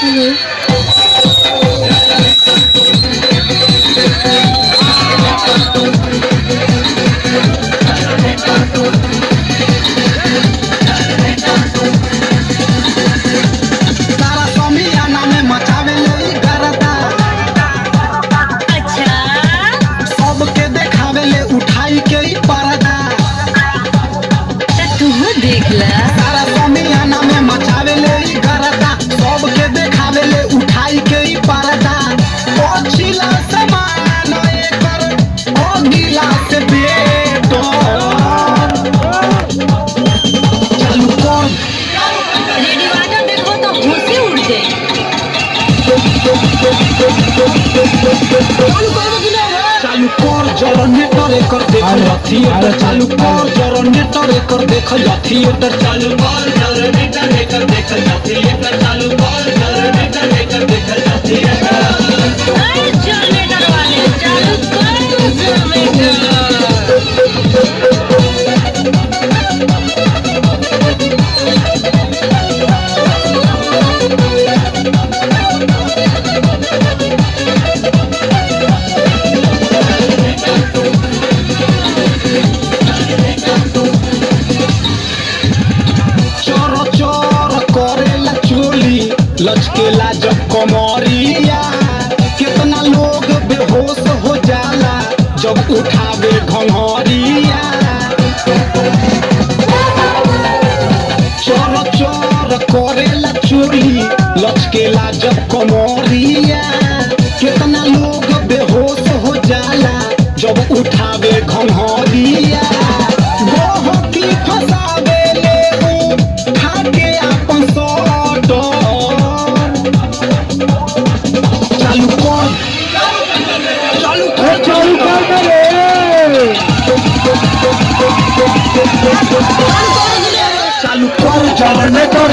सारा समियाना में मचावे ले गरदा, सबके देखावे ले उठाई के पर्दा। ओछिला समान एकर ओगिला से बेटो चालू कर रेडी वाटर देखो तो होशी उड़ जाए। चालू कर जनरेटर एकर देखल थिएटर, चालू कर जनरेटर एकर देखल थिएटर, चालू कर जनरेटर एकर देखल थिएटर, चालू कर जनरेटर एकर देखल थिएटर। अरे जनरेटर वाले चालू कर जनरेटर। लचकेला जब कमरिया, कितना लोग बेहोश हो जाला जब उठावे घंघरिया। चोर चोर करेला चोरी, लचकेला जब कमरिया, कितना लोग बेहोश हो जाला जब उठावे घंघरिया। गोहकी फसावे ले खाके अपन सोटो चालू कर जनरेटर